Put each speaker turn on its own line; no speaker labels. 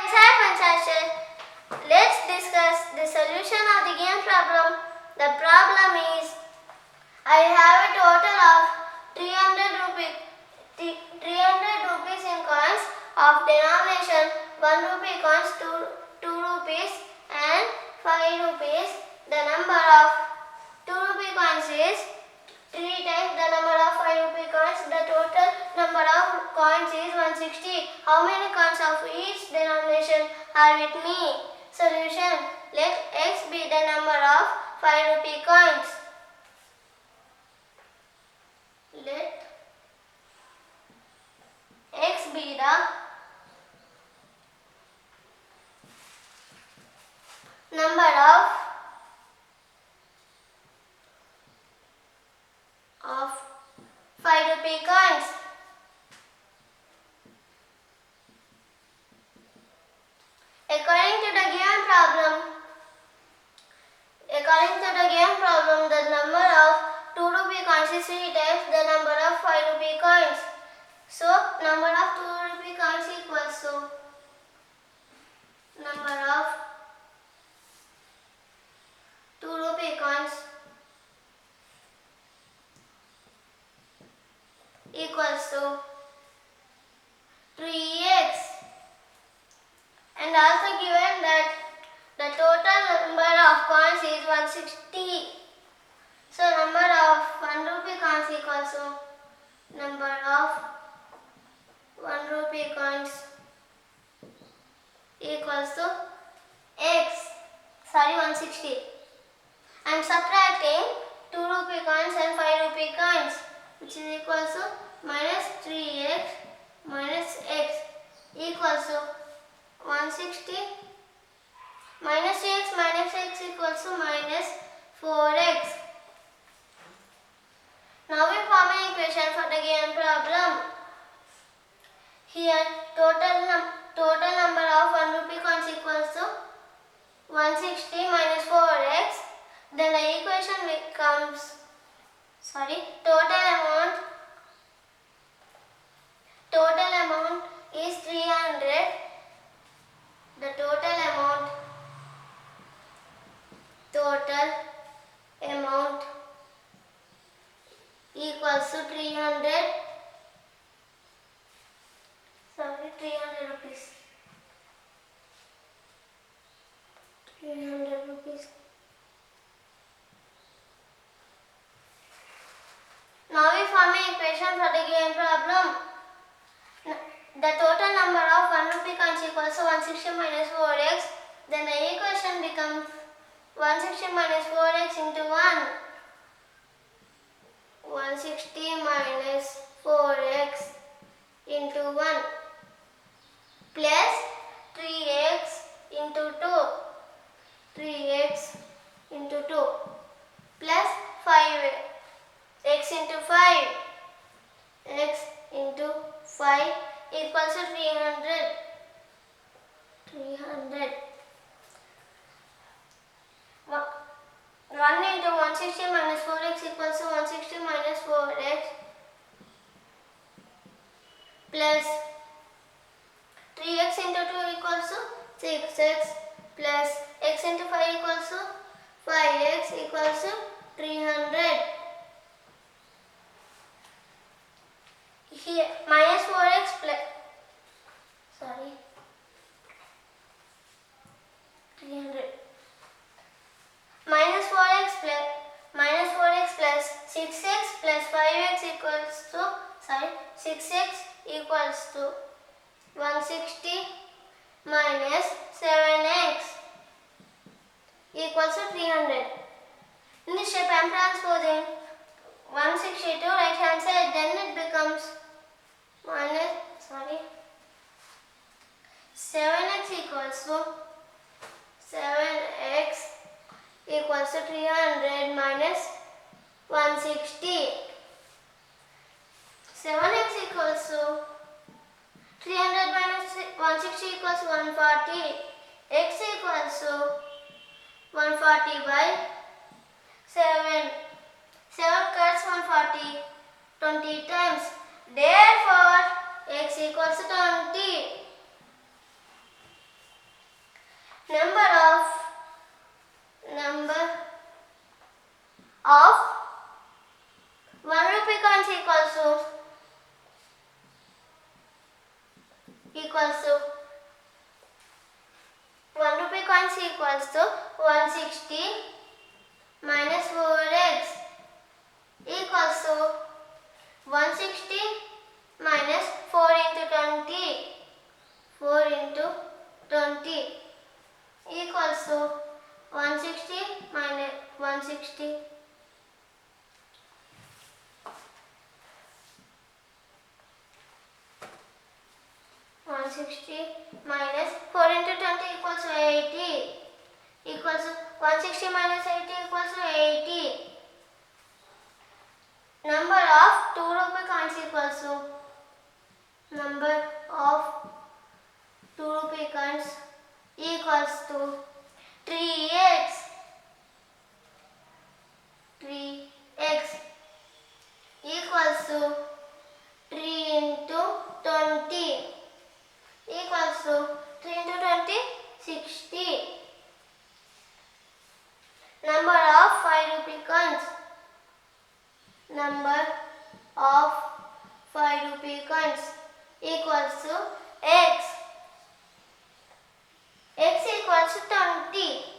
Hi Panchashar. Let's discuss the solution of the game problem. The problem is I have a total of 300 rupees in coins of denomination 1 rupee coins, 2 rupees and 5 rupees. The number of 2 rupee coins is 3 times the number of 5 rupee coins. The total number of coins is 160. How many coins of each denomination are with me? Solution. Let x be the number of 5 rupee coins. Let x be the number of 5 rupee coins. According to the given problem, the number of 2 rupee coins is 3 times the number of 5 rupee coins. So, number of 2 rupee coins equals to number of 2 rupee coins equals to 3x, and also given that the total number of coins is 160. So number of 1 rupee coins equals to number of 1 rupee coins equals to x, 160. I am subtracting 2 rupee coins and 5 rupee coins, which is equals to minus 3x minus x equals to 160. Minus 3x minus x equals to minus 4x. Now we form an equation for the given problem. Here total number of 1 rupee coins equals to 160 minus 4x. Then the equation becomes total amount is 300. The total amount equals to 300 rupees. 300 rupees. Now we form an equation for the given problem. The total number of 1 rupee coins equals to 160 minus 4x. Then the equation becomes 160 minus 4x into 1. 160 minus 4x into 1 plus 3x into 2. 3x into 2 plus 5x into 5. X into 5 equals to 300. 1 into 160 minus 4x equals to 160 minus 4x plus 3x into 2 equals to 6x plus x into 5 equals to 5x equals to 300. Here minus 4x plus 300 minus 4x plus 6x plus 5x equals to 6x equals to 160 minus 7x equals to 300. In this step I am transposing 160 to right hand side, then it becomes 7x equals to 300 minus 160. 7x equals to 300 minus 160 equals to 140. X equals to 140 by 7. 7 cuts 140 20 times. Therefore, x equals to 20. Number of 1 rupee coins equals to 1 rupee coins equals to 160 minus 4x equals to 160 minus 4 into 20 equals to 160 minus 160 minus 4 into 20 equals to 80 equals to 160 minus 80 equals to 80. Number of 2 rupee coins equals to 3x. 3x equals to 3 into 20 equals to 3 into 20 60. Number of 5 rupee coins. Number of 5 rupee coins equals to x. X equals to 20.